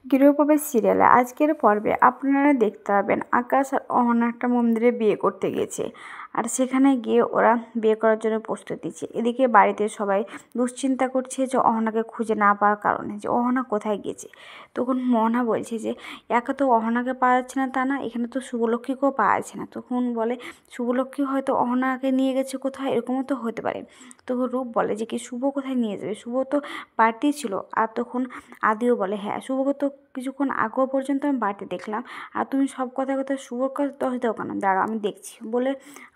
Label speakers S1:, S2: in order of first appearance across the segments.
S1: গৃহপ্রবেশ সিরিয়ালে আজকের পর্বে আপনারা দেখতে পাবেন আকাশ আর অহনা একটা মন্দিরে বিয়ে করতে গেছে। আর সেখানে গিয়ে ওরা বিয়ে করার জন্য প্রস্তুতি নিচ্ছে। এদিকে বাড়িতে সবাই দুশ্চিন্তা করছে যে অহনাকে খুঁজে না পাওয়ার কারণে, যে অহনা কোথায় গেছে। তখন মোহনা বলছে যে একা তো অহনাকে পাওয়া যাচ্ছে না তা না, এখানে তো শুভলক্ষ্মীকেও পাওয়া যাচ্ছে না। তখন বলে শুভলক্ষ্মী হয়তো অহনাকে নিয়ে গেছে কোথায়, এরকমও তো হতে পারে। তখন রূপ বলে যে কি শুভ কোথায় নিয়ে যাবে, শুভ তো বাড়িতেই ছিল। আর তখন আদিও বলে হ্যাঁ, শুভকে তো কিছুক্ষণ আগেও পর্যন্ত আমি বাড়িতে দেখলাম, আর তুমি সব কথা শুভর কাছে দোষ দাও কেন, দাঁড়াও আমি দেখছি বলে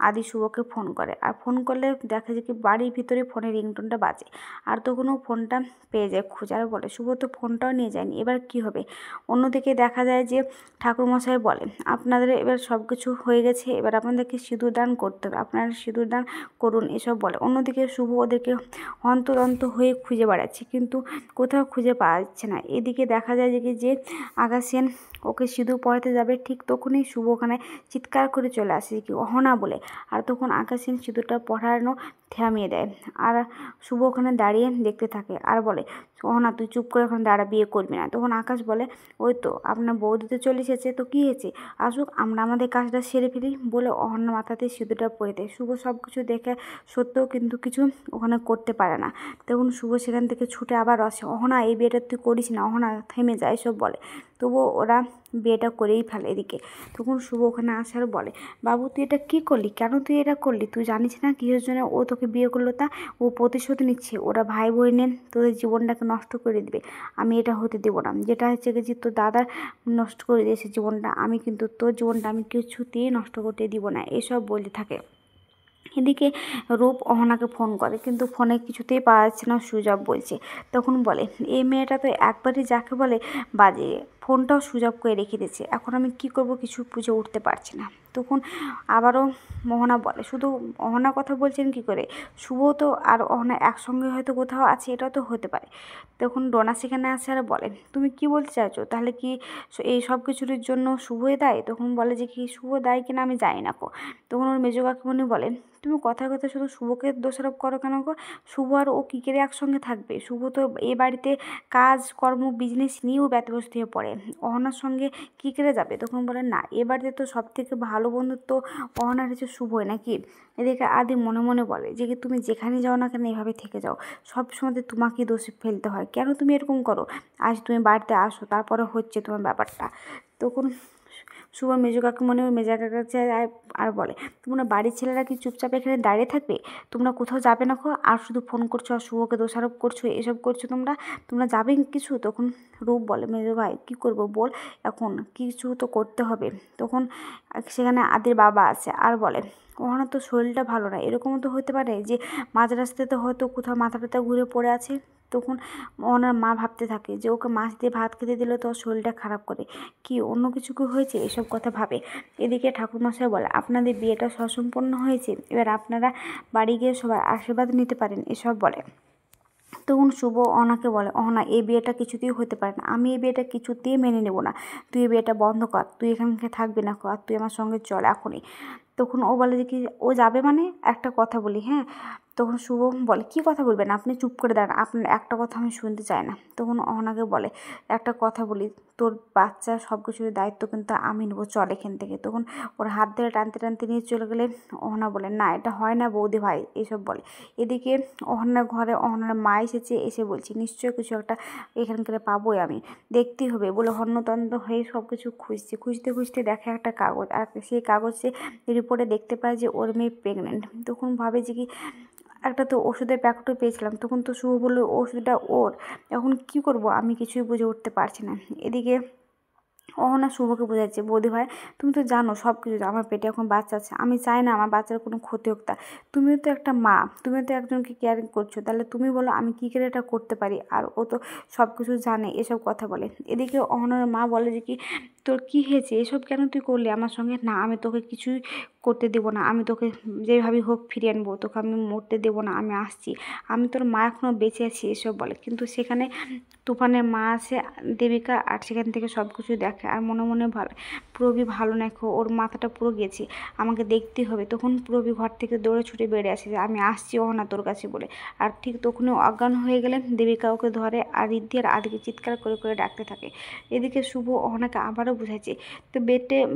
S1: আদি শুভকে ফোন করে। আর ফোন করলে দেখা যায় কি বাড়ির ভিতরে ফোনের রিংটোনটা বাজে। আর তখন ও ফোনটা পেয়ে যায় খুঁজে, আর বলে শুভ তো ফোনটাও নিয়ে যায়নি, এবার কি হবে। অন্যদিকে দেখা যায় যে ঠাকুরমশাই বলে আপনাদের এবার সব কিছু হয়ে গেছে, এবার আপনাদেরকে সিঁদুর দান করতে হবে, আপনারা সিঁদুর দান করুন এসব বলে। অন্যদিকে শুভ ওদেরকে হন্তদন্ত হয়ে খুঁজে বেড়াচ্ছে, কিন্তু কোথাও খুঁজে পাওয়া যাচ্ছে না। এদিকে দেখা যায় যে আকাশেন ওকে সিঁদুর পরাতে যাবে, ঠিক তখনই শুভ ওখানে চিৎকার করে চলে আসে কি অহনা বলে। আর তখন আকাশেন সিঁদুরটা পরানো থামিয়ে দেয়। আর শুভ ওখানে দাঁড়িয়ে দেখতে থাকে আর বলে অহনা তুই চুপ করে ওখানে দাঁড়া, বিয়ে করবি না। তখন আকাশ বলে ওই তো আপনার বৌদিতে চলে এসেছে, তো কী হয়েছে, আসুক আমরা আমাদের কাজটা সেরে ফেলি বলে অহনা মাথাতে সিঁদুরটা পরে দেয়। শুভ সব কিছু দেখে সত্ত্বেও কিন্তু কিছু ওখানে করতে পারে না। তখন শুভ সেখান থেকে ছুটে আবার আসে, অহনা এই বিয়েটা তুই করিস না, অহনা থেমে যায় এসব বলে। তবুও ওরা বিয়েটা করেই ফেলে। এদিকে তখন শুভ ওখানে আসার বলে বাবু তুই এটা কী করলি, কেন তুই এটা করলি, তুই জানিস না কিসের জন্য ও তোকে বিয়ে করলো, তা ও প্রতিশোধ নিচ্ছে, ওরা ভাই বোনের তোদের জীবনটাকে নষ্ট করে দিবে, আমি এটা হতে দেবো না। যেটা হচ্ছে যে তোর দাদার নষ্ট করে দিয়েছে জীবনটা, আমি কিন্তু তোর জীবনটা আমি কিছুতেই নষ্ট করতে দিব না, এসব বলতে থাকে। এদিকে রূপ অহনাকে ফোন করে, কিন্তু ফোনে কিছুতেই পাওয়া যাচ্ছে না, সুইচ অফ বলছে। তখন বলে এই মেয়েটা তো একবারই যাকে বলে বাজে, ফোনটাও সুইচ অফ করে রেখে দিয়েছে, এখন আমি কি করব কিছু বুঝে উঠতে পারছি না। তখন আবারও মোহনা বলে শুধু অহনা কথা বলছেন কি করে, শুভ তো আর অহনা একসঙ্গে হয়তো কোথাও আছে, এটা তো হতে পারে। তখন ডোনা সেখানে আসে আর বলে তুমি কি বলতে চাইছো, তাহলে কি এই সব কিছুর জন্য শুভই দায়ী। তখন বলে যে কি শুভ দায়ী কিনা আমি জানি না কো। তখন ওর মেজো কাকিমণি বলে তুমি কথায় কথায় শুধু শুভকে দোষারোপ করো কেন গো, শুভ আর ও কী করে একসঙ্গে থাকবে, শুভ তো এ বাড়িতে কাজ কর্ম বিজনেস নিয়েও ব্যতিব্যস্ত হয়ে পড়ে, অহনার সঙ্গে কী করে যাবে। তখন বলে না, এ বাড়িতে তো সব থেকে ভালো বন্ধুত্ব অহনার হচ্ছে শুভই নাকি। এদিকে আদি মনে মনে বলে যে কি তুমি যেখানে যাও না কেন এভাবে থেকে যাও, সব সময় তোমাকেই দোষে ফেলতে হয়, কেন তুমি এরকম করো, আজ তুমি বাড়িতে আসো তারপরে হচ্ছে তোমার ব্যাপারটা। তখন শুভ মেজো কাকিমণি ওর মেজা কাকার কাছে আর বলে তোমরা বাড়ির ছেলেরা কি চুপচাপ এখানে দাঁড়িয়ে থাকবে, তোমরা কোথাও যাবে না খো, আর শুধু ফোন করছো আর শুভকে দোষারোপ করছো, এসব করছো তোমরা, তোমরা যাবে কিছু। তখন রূপ বলে মেজো ভাই কী করবো বল, এখন কিছু তো করতে হবে। তখন সেখানে আদির বাবা আছে আর বলে ওনার তো শরীরটা ভালো না, এরকমও তো হতে পারে যে মাঝ রাস্তাতে হয়তো কোথাও মাথা ব্যথা ঘুরে পড়ে আছে। তখন ওনার মা ভাবতে থাকে যে ওকে মাছ দিয়ে ভাত খেতে দিলে তো ওর শরীরটা খারাপ করে, কি অন্য কিছু কি হয়েছে, এসব কথা ভাবে। এদিকে ঠাকুরমশাই বলে আপনাদের বিয়েটা সুসম্পন্ন হয়েছে, এবার আপনারা বাড়ি গিয়ে সবার আশীর্বাদ নিতে পারেন, এসব বলে। তখন শুভ অহনাকে বলে অহনা এই বিয়েটা কিছুতেই হতে পারে না, আমি এই বিয়েটা কিছুতেই মেনে নেব না, তুই এই বিয়েটা বন্ধ কর, তুই এখানকে থাকবি না, আর তুই আমার সঙ্গে চল এখনই। তখন ও বলে যে কি ও যাবে মানে একটা কথা বলি হ্যাঁ। তখন শুভ বলে কী কথা বলবেন, আপনি চুপ করে দাঁড়ান, আপনার একটা কথা আমি শুনতে চাই না। তখন অহনাকে বলে একটা কথা বলি, তোর বাচ্চা সব কিছুর দায়িত্ব কিন্তু আমি নেবো, চল এখান থেকে। তখন ওর হাত ধরে টানতে টানতে নিয়ে চলে গেলে অহনা বলে না এটা হয় না বৌদি ভাই, এসব বলে। এদিকে অহনার ঘরে অহনার মা এসেছে, এসে বলছি নিশ্চয়ই কিছু একটা এখানকার পাবোই, আমি দেখতেই হবে বলে হন্যতন্ত্র হয়ে সব কিছু খুঁজছে, খুঁজতে খুঁজতে দেখে একটা কাগজ, আর সেই কাগজে রিপোর্টে দেখতে পায় যে ওর মেয়ে প্রেগনেন্ট। তখন ভাবে যে কি একটা তো ওষুধের প্যাকেটও পেয়েছিলাম, তখন তো শুভ বললো ওষুধটা ওর, এখন কি করব আমি কিছুই বুঝে উঠতে পারছি না। এদিকে অহনা শুভকে বোঝাচ্ছে বৌদি ভাই তুমি তো জানো সব কিছু, আমার পেটে এখন বাচ্চা আছে, আমি চাই না আমার বাচ্চার কোনো ক্ষতি হোক, তা তুমিও তো একটা মা, তুমিও তো একজনকে কেয়ারিং করছো, তাহলে তুমি বলো আমি কী করে এটা করতে পারি, আর ও তো সব কিছু জানে, এসব কথা বলে। এদিকে অহনার মা বলে যে কি তোর কী হয়েছে, এসব কেন তুই করলি আমার সঙ্গে? না, আমি তোকে কিছুই করতে দেবো না, আমি তোকে যেভাবেই হোক ফিরিয়ে আনবো, তোকে আমি মরতে দেবো না, আমি আসছি, আমি তোর মা এখনও বেঁচে আছি, এসব বলে। কিন্তু সেখানে তুফানের মা আসে, দেবিকা, আর সেখান থেকে সব কিছু দেখে আর মনে মনে ভালো, পুরবি ভালো দেখো, ওর মাথাটা পুরো গেছে, আমাকে দেখতে হবে। তখন পুরবি ঘর থেকে দৌড়ে ছুটে বেড়ে আসে যে আমি আসছি অহনা তোর কাছে বলে। আর ঠিক তখনই অজ্ঞান হয়ে গেলেন, দেবিকা ওকে ধরে আর রিদ্ধি আর আদিকে চিৎকার করে করে ডাকতে থাকে। এদিকে শুভ অহনাকে আবারও বুঝাইছে, তো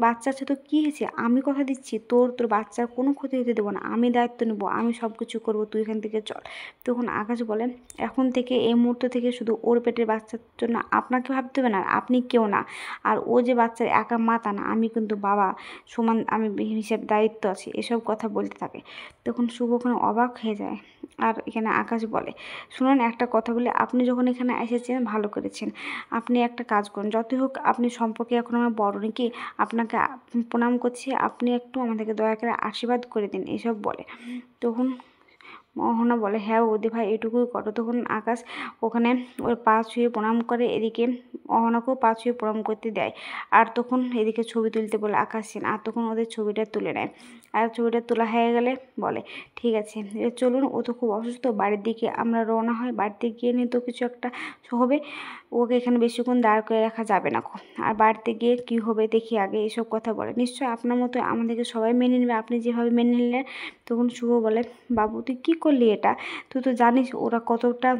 S1: বাচ্চা আছে তো কী হয়েছে, আমি কথা দিচ্ছি তোর বাচ্চার কোনো ক্ষতি হতে দেবো না, আমি দায়িত্ব নেবো, আমি সব কিছু করবো, তুই এখান থেকে চল। তখন আকাশ বলেন, এখন থেকে এই মুহূর্ত থেকে শুধু ওর পেটের বাচ্চার জন্য আপনাকে ভাবতে হবে না, আপনি কেউ না, আর ও যে বাচ্চার একা মা তা না, আমি কিন্তু বাবা সমান, আমি হিসেবে দায়িত্ব আছে, এসব কথা বলতে থাকে। তখন শুভ ওখানে অবাক হয়ে যায়। আর এখানে আকাশ বলে, শুনুন একটা কথা বলে, আপনি যখন এখানে এসেছেন ভালো করেছেন, আপনি একটা কাজ করুন, যতই হোক আপনি সম্পর্কে এখন আমার বড় নাকি, আপনাকে প্রণাম করছি, আপনি একটু আমাদেরকে দয়া করে আশীর্বাদ করে দিন, এসব বলে। তখন অহনা বলে, হ্যাঁ বৌদি ভাই এটুকুই করো। তখন আকাশ ওখানে ওর পা ছুঁয়ে প্রণাম করে, এদিকে অহনাকেও পা ছুঁয়ে প্রণাম করতে দেয়। আর তখন এদিকে ছবি তুলতে বলে আকাশ সেন, আর তখন ওদের ছবিটা তুলে নেয়। আর ছবিটা তোলা হয়ে গেলে বলে, ঠিক আছে এবার চলুন, ও তো খুব অসুস্থ, বাড়ির দিকে আমরা রওনা হয়, বাড়িতে গিয়ে নিয়ে তো কিছু একটা হবে, ওকে এখানে বেশিক্ষণ দাঁড় করে রাখা যাবে না। আর বাড়িতে গিয়ে কী হবে দেখি আগে, এসব কথা বলে। নিশ্চয়ই আপনার মতো আমাদেরকে সবাই মেনে নেবে, আপনি যেভাবে মেনে নিলেন। তখন শুভ বলে, বাবু তুই কী করলি এটা, তুই তো জানিস ওরা কতটা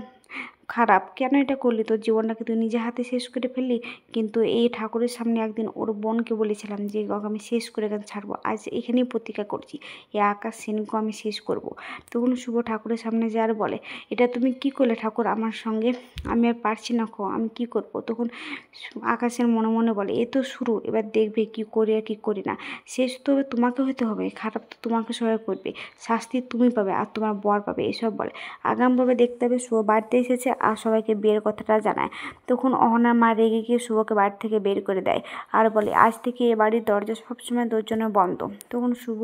S1: খারাপ, কেন এটা করলি, তোর জীবনটাকে তুই নিজে হাতে শেষ করে ফেললি। কিন্তু এই ঠাকুরের সামনে একদিন ওর বোনকে বলেছিলাম যে ওকে আমি শেষ করে এখানে ছাড়বো, আজ এখানেই প্রতিজ্ঞা করছি, এই আকাশ সেনকে আমি শেষ করব। তখন শুভ ঠাকুরের সামনে যে আর বলে, এটা তুমি কি করলে ঠাকুর আমার সঙ্গে, আমি আর পারছি না আমি কি করব। তখন আকাশের মনে মনে বলে, এ তো শুরু, এবার দেখবে কি করি আর কি করি না, শেষ তো তোমাকে হতে হবে, খারাপ তো তোমাকে সবাই করবে, শাস্তি তুমি পাবে আর তোমার বর পাবে, এসব বলে। আগামভাবে দেখতে হবে শুভ বাড়িতে এসেছে আর সবাইকে বিয়ের কথাটা জানায়। তখন অহনার মা রেগে গিয়ে শুভকে বাড়ি থেকে বের করে দেয় আর বলে, আজ থেকে এ বাড়ির দরজা সবসময় তোর জন্য বন্ধ। তখন শুভ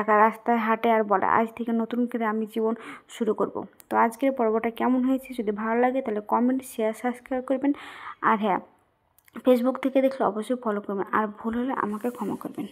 S1: একা রাস্তায় হাঁটে আর বলে, আজ থেকে নতুন করে আমি জীবন শুরু করব। তো আজকের পর্বটা কেমন হয়েছে, যদি ভালো লাগে তাহলে কমেন্ট, শেয়ার, সাবস্ক্রাইব করবেন। আর হ্যাঁ, ফেসবুক থেকে দেখলে অবশ্যই ফলো করবেন, আর ভুল হলে আমাকে ক্ষমা করবেন।